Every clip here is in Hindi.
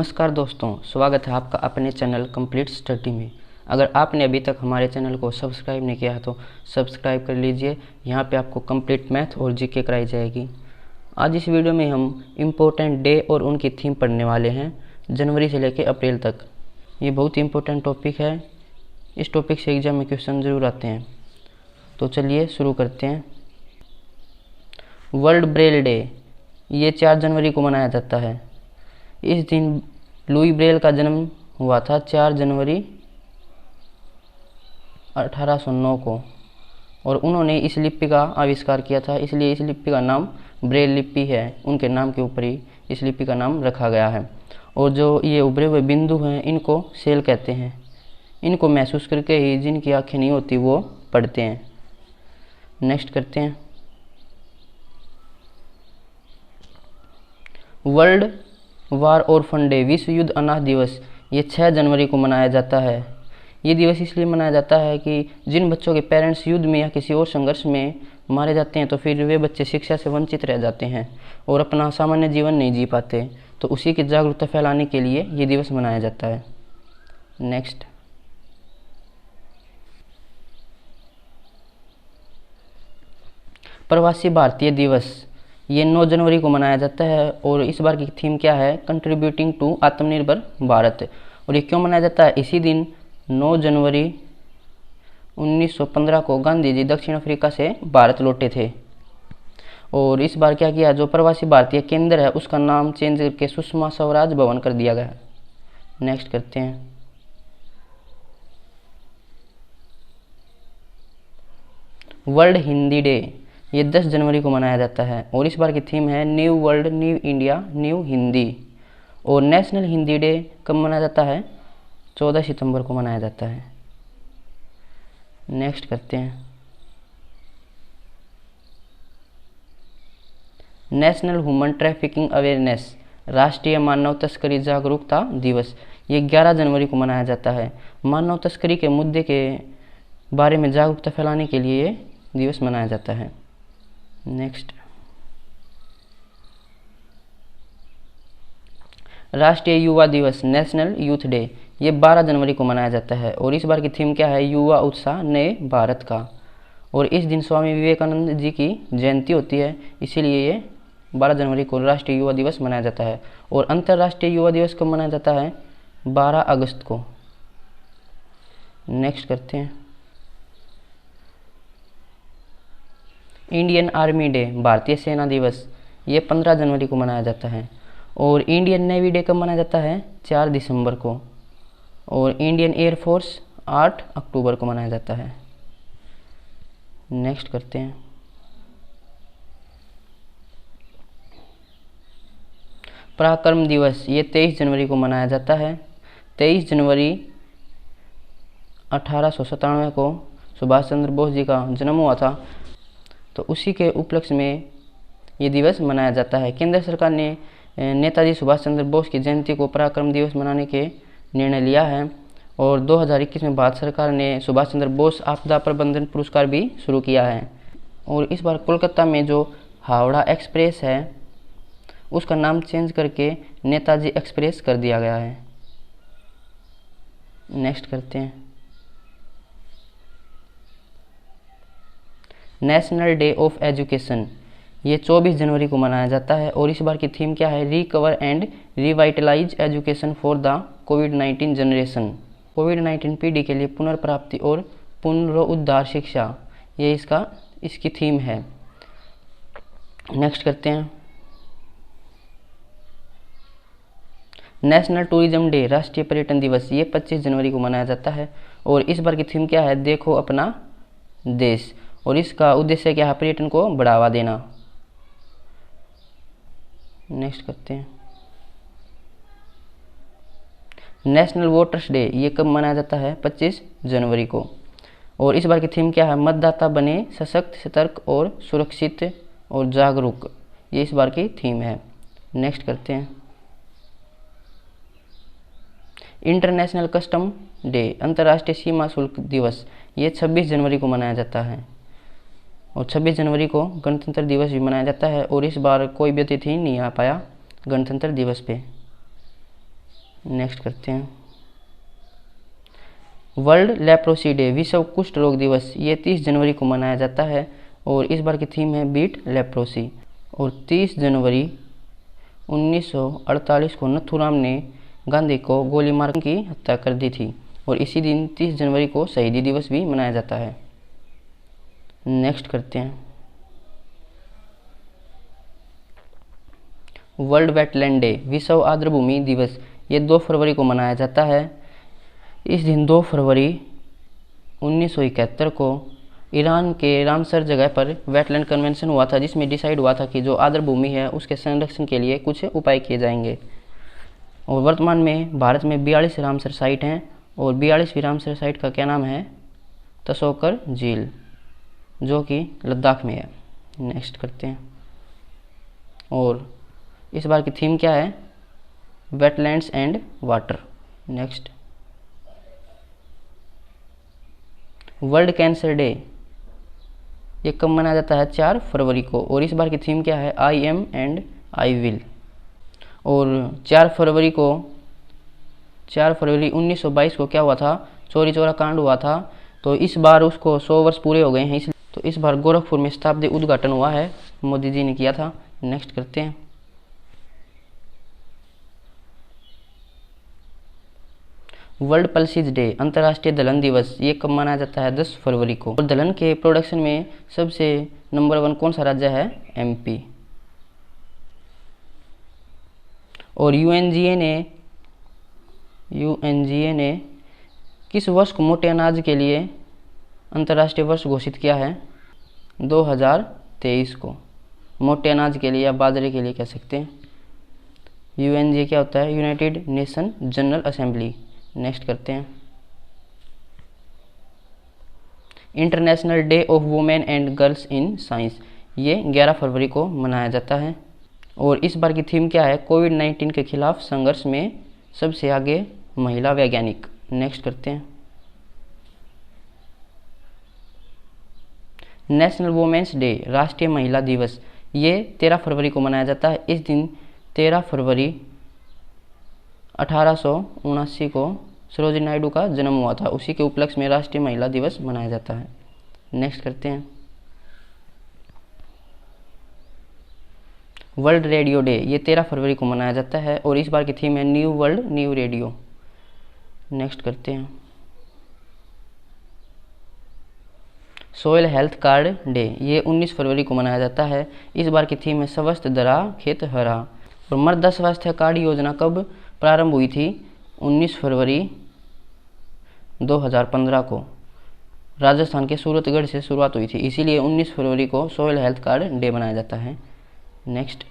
नमस्कार दोस्तों, स्वागत है आपका अपने चैनल कंप्लीट स्टडी में। अगर आपने अभी तक हमारे चैनल को सब्सक्राइब नहीं किया है तो सब्सक्राइब कर लीजिए। यहाँ पे आपको कंप्लीट मैथ और जीके कराई जाएगी। आज इस वीडियो में हम इम्पोर्टेंट डे और उनकी थीम पढ़ने वाले हैं, जनवरी से लेकर अप्रैल तक। ये बहुत ही इम्पोर्टेंट टॉपिक है। इस टॉपिक से एग्जाम में क्वेश्चन ज़रूर आते हैं। तो चलिए शुरू करते हैं। वर्ल्ड ब्रेल डे, ये 4 जनवरी को मनाया जाता है। इस दिन लुई ब्रेल का जन्म हुआ था 4 जनवरी 1809 को, और उन्होंने इस लिपि का आविष्कार किया था, इसलिए इस लिपि का नाम ब्रेल लिपि है। उनके नाम के ऊपर ही इस लिपि का नाम रखा गया है। और जो ये उभरे हुए बिंदु हैं, इनको सेल कहते हैं। इनको महसूस करके ही जिनकी आंखें नहीं होती वो पढ़ते हैं। नेक्स्ट करते हैं। वर्ल्ड वार ऑर्फन डे, विश्व युद्ध अनाथ दिवस, ये 6 जनवरी को मनाया जाता है। ये दिवस इसलिए मनाया जाता है कि जिन बच्चों के पेरेंट्स युद्ध में या किसी और संघर्ष में मारे जाते हैं तो फिर वे बच्चे शिक्षा से वंचित रह जाते हैं और अपना सामान्य जीवन नहीं जी पाते। तो उसी की जागरूकता फैलाने के लिए ये दिवस मनाया जाता है। नेक्स्ट, प्रवासी भारतीय दिवस, ये 9 जनवरी को मनाया जाता है। और इस बार की थीम क्या है? कंट्रीब्यूटिंग टू आत्मनिर्भर भारत। और ये क्यों मनाया जाता है? इसी दिन 9 जनवरी 1915 को गांधी जी दक्षिण अफ्रीका से भारत लौटे थे। और इस बार क्या किया, जो प्रवासी भारतीय केंद्र है उसका नाम चेंज करके सुषमा स्वराज भवन कर दिया गया। नेक्स्ट करते हैं। वर्ल्ड हिंदी डे, ये 10 जनवरी को मनाया जाता है। और इस बार की थीम है new world, new India, new Hindi. और नेशनल हिंदी डे कब मनाया जाता है? 14 सितंबर को मनाया जाता है। नेक्स्ट करते हैं। नेशनल ह्यूमन ट्रैफिकिंग अवेयरनेस, राष्ट्रीय मानव तस्करी जागरूकता दिवस, ये 11 जनवरी को मनाया जाता है। मानव तस्करी के मुद्दे के बारे में जागरूकता फैलाने के लिए ये दिवस मनाया जाता है। नेक्स्ट, राष्ट्रीय युवा दिवस, नेशनल यूथ डे, ये 12 जनवरी को मनाया जाता है। और इस बार की थीम क्या है? युवा उत्साह नए भारत का। और इस दिन स्वामी विवेकानंद जी की जयंती होती है, इसीलिए ये 12 जनवरी को राष्ट्रीय युवा दिवस मनाया जाता है। और अंतर्राष्ट्रीय युवा दिवस कब मनाया जाता है? 12 अगस्त को। नेक्स्ट करते हैं। इंडियन आर्मी डे, भारतीय सेना दिवस, ये 15 जनवरी को मनाया जाता है। और इंडियन नेवी डे कब मनाया जाता है? 4 दिसंबर को। और इंडियन एयरफोर्स 8 अक्टूबर को मनाया जाता है। नेक्स्ट करते हैं। पराक्रम दिवस, ये 23 जनवरी को मनाया जाता है। 23 जनवरी 1897 को सुभाष चंद्र बोस जी का जन्म हुआ था, तो उसी के उपलक्ष्य में ये दिवस मनाया जाता है। केंद्र सरकार ने नेताजी सुभाष चंद्र बोस की जयंती को पराक्रम दिवस मनाने के निर्णय लिया है। और 2021 में भारत सरकार ने सुभाष चंद्र बोस आपदा प्रबंधन पुरस्कार भी शुरू किया है। और इस बार कोलकाता में जो हावड़ा एक्सप्रेस है उसका नाम चेंज करके नेताजी एक्सप्रेस कर दिया गया है। नेक्स्ट करते हैं। नेशनल डे ऑफ एजुकेशन, ये 24 जनवरी को मनाया जाता है। और इस बार की थीम क्या है? Recover and revitalise education for the कोविड-19 जनरेशन। कोविड-19 पीढ़ी के लिए पुनर्प्राप्ति और पुनरुद्धार शिक्षा, ये इसकी थीम है। नेक्स्ट करते हैं। नेशनल टूरिज्म डे, राष्ट्रीय पर्यटन दिवस, ये 25 जनवरी को मनाया जाता है। और इस बार की थीम क्या है? देखो अपना देश। और इसका उद्देश्य क्या है? पर्यटन को बढ़ावा देना। नेक्स्ट करते हैं। नेशनल वोटर्स डे, ये कब मनाया जाता है? 25 जनवरी को। और इस बार की थीम क्या है? मतदाता बने सशक्त, सतर्क और सुरक्षित और जागरूक, ये इस बार की थीम है। नेक्स्ट करते हैं। इंटरनेशनल कस्टम डे, अंतर्राष्ट्रीय सीमा शुल्क दिवस, ये 26 जनवरी को मनाया जाता है। और 26 जनवरी को गणतंत्र दिवस भी मनाया जाता है। और इस बार कोई भी अतिथि नहीं आ पाया गणतंत्र दिवस पे। नेक्स्ट करते हैं। वर्ल्ड लेप्रोसी डे, विश्व कुष्ठ रोग दिवस, ये 30 जनवरी को मनाया जाता है और इस बार की थीम है बीट लेप्रोसी। और 30 जनवरी 1948 को नथुराम ने गांधी को गोली मार की हत्या कर दी थी और इसी दिन 30 जनवरी को शहीदी दिवस भी मनाया जाता है। नेक्स्ट करते हैं। वर्ल्ड वेटलैंड डे, विश्व आर्द्रभूमि दिवस, ये 2 फरवरी को मनाया जाता है। इस दिन 2 फरवरी 1971 को ईरान के रामसर जगह पर वेटलैंड कन्वेंशन हुआ था, जिसमें डिसाइड हुआ था कि जो आर्द्रभूमि है उसके संरक्षण के लिए कुछ उपाय किए जाएंगे। और वर्तमान में भारत में 42 रामसर साइट हैं और 42वीं रामसर साइट का क्या नाम है? तसोकर झील, जो कि लद्दाख में है। नेक्स्ट करते हैं। और इस बार की थीम क्या है? Wetlands and water. Next. World cancer day, ये कब मनाया जाता है? 4 फरवरी को और इस बार की थीम क्या है? I am and I will. और 4 फरवरी 1922 को क्या हुआ था? चौरी चौरा कांड हुआ था। तो इस बार उसको 100 वर्ष पूरे हो गए हैं, इसलिए तो इस बार गोरखपुर में शताब्दी उद्घाटन हुआ है, मोदी जी ने किया था। नेक्स्ट करते हैं। वर्ल्ड पल्सीज डे, अंतर्राष्ट्रीय दलहन दिवस, ये कब मनाया जाता है? 10 फरवरी को। और दलहन के प्रोडक्शन में सबसे नंबर 1 कौन सा राज्य है? एमपी। और यूएनजीए ने किस वर्ष को मोटे अनाज के लिए अंतर्राष्ट्रीय वर्ष घोषित किया है? 2023 को। मोटे अनाज के लिए या बाजरे के लिए कह सकते हैं। यूएनजीए क्या होता है? United nation general assembly. Next करते हैं। International day of women and girls in science, ये 11 फरवरी को मनाया जाता है और इस बार की थीम क्या है? कोविड-19 के खिलाफ संघर्ष में सबसे आगे महिला वैज्ञानिक। नेक्स्ट करते हैं। नेशनल वुमेन्स डे, राष्ट्रीय महिला दिवस, ये 13 फरवरी को मनाया जाता है। इस दिन 13 फरवरी 1879 को सरोजिनी नायडू का जन्म हुआ था, उसी के उपलक्ष्य में राष्ट्रीय महिला दिवस मनाया जाता है। नेक्स्ट करते हैं। वर्ल्ड रेडियो डे, ये 13 फरवरी को मनाया जाता है और इस बार की थीम है new world new radio. Next करते हैं। सोयल हेल्थ कार्ड डे, ये 19 फरवरी को मनाया जाता है। इस बार की थीम है स्वस्थ दरा खेत हरा। और मृदा स्वास्थ्य कार्ड योजना कब प्रारंभ हुई थी? 19 फरवरी 2015 को राजस्थान के सूरतगढ़ से शुरुआत हुई थी, इसीलिए 19 फरवरी को सोयल हेल्थ कार्ड डे मनाया जाता है। Next.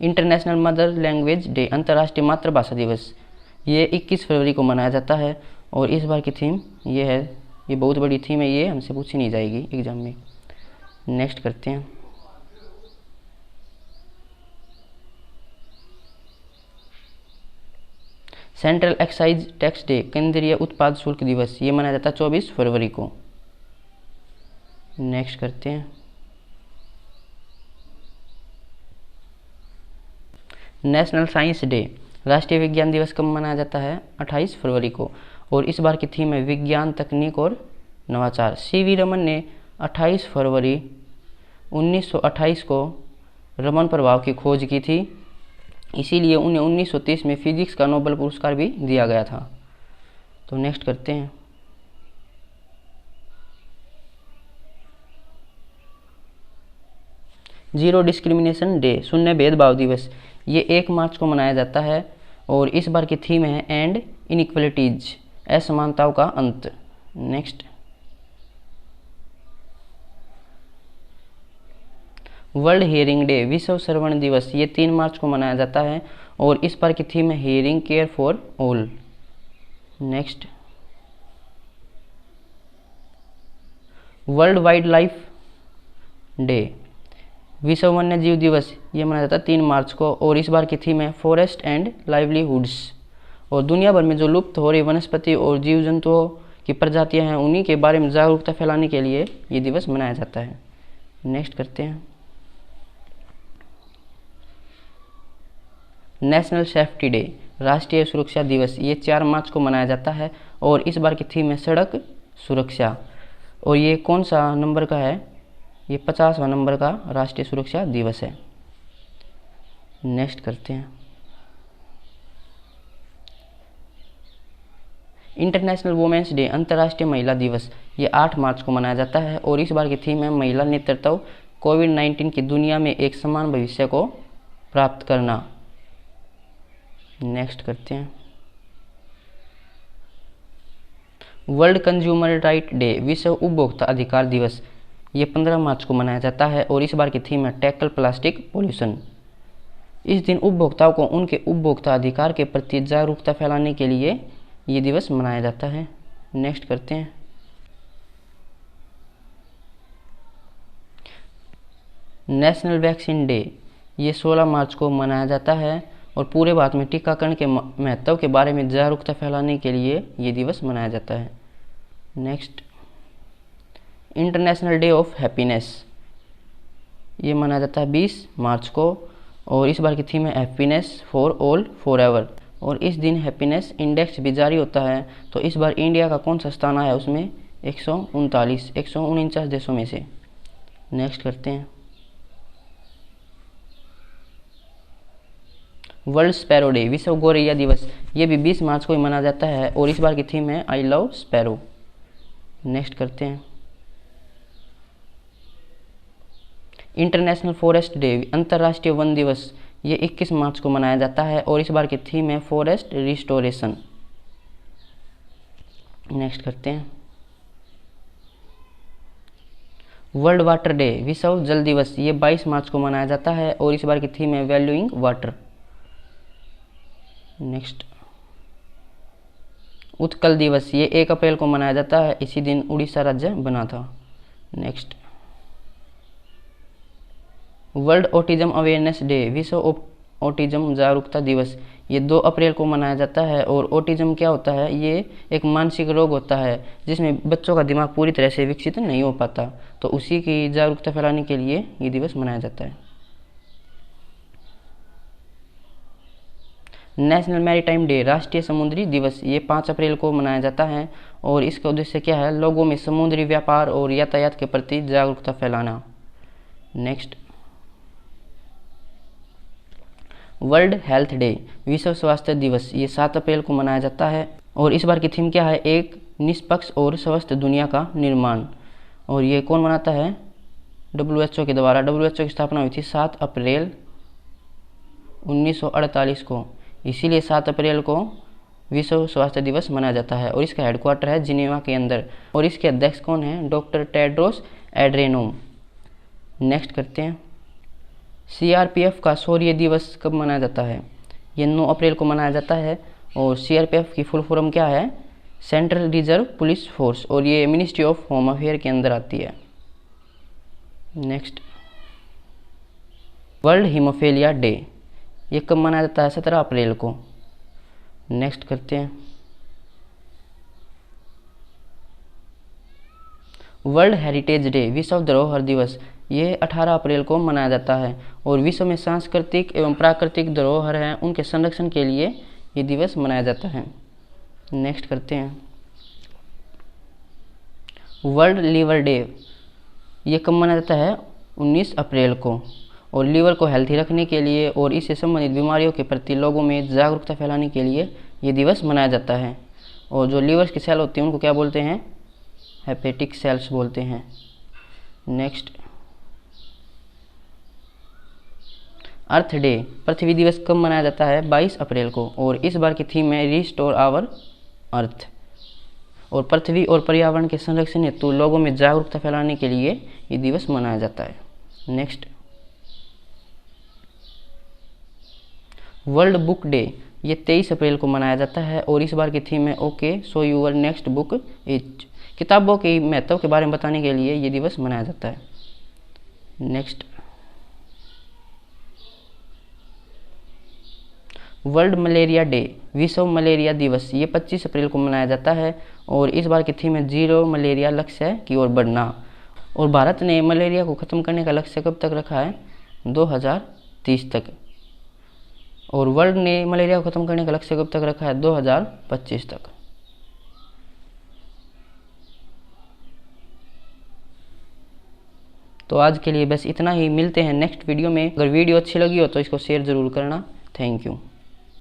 International mother language day, अंतर्राष्ट्रीय मातृभाषा दिवस, ये 21 फरवरी को मनाया जाता है और इस बार की थीम ये है, ये बहुत बड़ी थीम है, ये हमसे पूछी नहीं जाएगी एग्जाम में। नेक्स्ट करते हैं। सेंट्रल एक्साइज टैक्स डे, केंद्रीय उत्पाद शुल्क दिवस, ये मनाया जाता है 24 फरवरी को। नेक्स्ट करते हैं। नेशनल साइंस डे, राष्ट्रीय विज्ञान दिवस कब मनाया जाता है? 28 फरवरी को और इस बार की थीम है विज्ञान, तकनीक और नवाचार। सीवी रमन ने 28 फरवरी 1928 को रमन प्रभाव की खोज की थी, इसीलिए उन्हें 1930 में फिजिक्स का नोबेल पुरस्कार भी दिया गया था। तो नेक्स्ट करते हैं। जीरो डिस्क्रिमिनेशन डे, शून्य भेदभाव दिवस, ये 1 मार्च को मनाया जाता है और इस बार की थीम है एंड इनइक्वलिटीज, असमानताओं का अंत। नेक्स्ट। वर्ल्ड हियरिंग डे, विश्व श्रवण दिवस, ये 3 मार्च को मनाया जाता है और इस बार की थीम है hearing care for all. Next. World wild life day, विश्व वन्य जीव दिवस, ये मनाया जाता है 3 मार्च को और इस बार की थीम है फॉरेस्ट एंड लाइवलीहुड्स। और दुनिया भर में जो लुप्त हो रही वनस्पति और जीव जंतुओं की प्रजातियां हैं, उन्हीं के बारे में जागरूकता फैलाने के लिए ये दिवस मनाया जाता है। नेक्स्ट करते हैं। नेशनल सेफ्टी डे, राष्ट्रीय सुरक्षा दिवस, ये 4 मार्च को मनाया जाता है और इस बार की थीम है सड़क सुरक्षा। और ये कौन सा नंबर का है? ये 50वां नंबर का राष्ट्रीय सुरक्षा दिवस है। नेक्स्ट करते हैं। इंटरनेशनल वुमेन्स डे, अंतर्राष्ट्रीय महिला दिवस, ये 8 मार्च को मनाया जाता है और इस बार की थीम है महिला नेतृत्व, कोविड-19 की दुनिया में एक समान भविष्य को प्राप्त करना। नेक्स्ट करते हैं। वर्ल्ड कंज्यूमर राइट डे, विश्व उपभोक्ता अधिकार दिवस, ये 15 मार्च को मनाया जाता है और इस बार की थीम है टैकल प्लास्टिक पोल्यूशन। इस दिन उपभोक्ताओं को उनके उपभोक्ता अधिकार के प्रति जागरूकता फैलाने के लिए ये दिवस मनाया जाता है। नेक्स्ट करते हैं। नेशनल वैक्सीन डे, ये 16 मार्च को मनाया जाता है और पूरे भारत में टीकाकरण के महत्व के बारे में जागरूकता फैलाने के लिए ये दिवस मनाया जाता है। Next, international day of happiness, ये मनाया जाता है 20 मार्च को और इस बार की थीम है happiness for all for ever. और इस दिन हैप्पीनेस इंडेक्स भी जारी होता है, तो इस बार इंडिया का कौन सा स्थान है उसमें? 139 देशों में से। नेक्स्ट करते हैं। वर्ल्ड स्पैरो डे, विश्व गौरैया दिवस, ये भी 20 मार्च को ही मनाया जाता है और इस बार की थीम है आई लव स्पैरो। नेक्स्ट करते हैं। इंटरनेशनल फॉरेस्ट डे, अंतर्राष्ट्रीय वन दिवस, ये 21 मार्च को मनाया जाता है और इस बार की थीम है फॉरेस्ट रिस्टोरेशन। नेक्स्ट करते हैं। वर्ल्ड वाटर डे, विश्व जल दिवस, ये 22 मार्च को मनाया जाता है और इस बार की थीम है वैल्यूइंग वाटर। नेक्स्ट, उत्कल दिवस, ये 1 अप्रैल को मनाया जाता है, इसी दिन उड़ीसा राज्य बना था। Next, world autism awareness day, विश्व ऑटिज्म जागरूकता दिवस, ये 2 अप्रैल को मनाया जाता है और ऑटिज्म क्या होता है? ये एक मानसिक रोग होता है जिसमें बच्चों का दिमाग पूरी तरह से विकसित नहीं हो पाता, तो उसी की जागरूकता फैलाने के लिए ये दिवस मनाया जाता है। नेशनल मैरीटाइम डे, राष्ट्रीय समुद्री दिवस, ये 5 अप्रैल को मनाया जाता है और इसका उद्देश्य क्या है? लोगों में समुद्री व्यापार और यातायात के प्रति जागरूकता फैलाना। नेक्स्ट, वर्ल्ड हेल्थ डे, विश्व स्वास्थ्य दिवस, ये 7 अप्रैल को मनाया जाता है और इस बार की थीम क्या है? एक निष्पक्ष और स्वस्थ दुनिया का निर्माण। और ये कौन मनाता है? WHO के द्वारा। WHO की स्थापना हुई थी 7 अप्रैल 1948 को, इसीलिए 7 अप्रैल को विश्व स्वास्थ्य दिवस मनाया जाता है और इसका हेडक्वार्टर है जिनेवा के अंदर और इसके अध्यक्ष कौन है? Doctor Tedros एड्रेनोम। नेक्स्ट करते हैं। CRPF का शौर्य दिवस कब मनाया जाता है? ये 9 अप्रैल को मनाया जाता है और CRPF की फुल फॉर्म क्या है? सेंट्रल रिजर्व पुलिस फोर्स, और ये मिनिस्ट्री ऑफ होम अफेयर के अंदर आती है। नेक्स्ट, वर्ल्ड हीमोफीलिया डे, ये कब मनाया जाता है? 17 अप्रैल को। नेक्स्ट करते हैं। वर्ल्ड हेरिटेज डे, विश्व धरोहर दिवस, ये 18 अप्रैल को मनाया जाता है और विश्व में सांस्कृतिक एवं प्राकृतिक धरोहर हैं उनके संरक्षण के लिए ये दिवस मनाया जाता है। नेक्स्ट करते हैं। वर्ल्ड लीवर डे, ये कब मनाया जाता है? 19 अप्रैल को और लीवर को हेल्थी रखने के लिए और इससे संबंधित बीमारियों के प्रति लोगों में जागरूकता फैलाने के लिए ये दिवस मनाया जाता है। और जो लीवर की सेल होती हैं उनको क्या बोलते हैं? हेपेटिक सेल्स बोलते हैं। नेक्स्ट, अर्थ डे, पृथ्वी दिवस कब मनाया जाता है? 22 अप्रैल को और इस बार की थीम है रिस्टोर आवर अर्थ। और पृथ्वी और पर्यावरण के संरक्षण हेतु लोगों में जागरूकता फैलाने के लिए ये दिवस मनाया जाता है। नेक्स्ट, वर्ल्ड बुक डे, ये 23 अप्रैल को मनाया जाता है और इस बार की थीम है okay so your next book is. किताबों के महत्व के बारे में बताने के लिए ये दिवस मनाया जाता है। नेक्स्ट, वर्ल्ड मलेरिया डे, विश्व मलेरिया दिवस, ये 25 अप्रैल को मनाया जाता है और इस बार की थीम है जीरो मलेरिया लक्ष्य की ओर बढ़ना। और भारत ने मलेरिया को ख़त्म करने का लक्ष्य कब तक रखा है? 2030 तक। और वर्ल्ड ने मलेरिया को ख़त्म करने का लक्ष्य कब तक रखा है? 2025 तक। तो आज के लिए बस इतना ही, मिलते हैं नेक्स्ट वीडियो में। अगर वीडियो अच्छी लगी हो तो इसको शेयर ज़रूर करना। Thank you.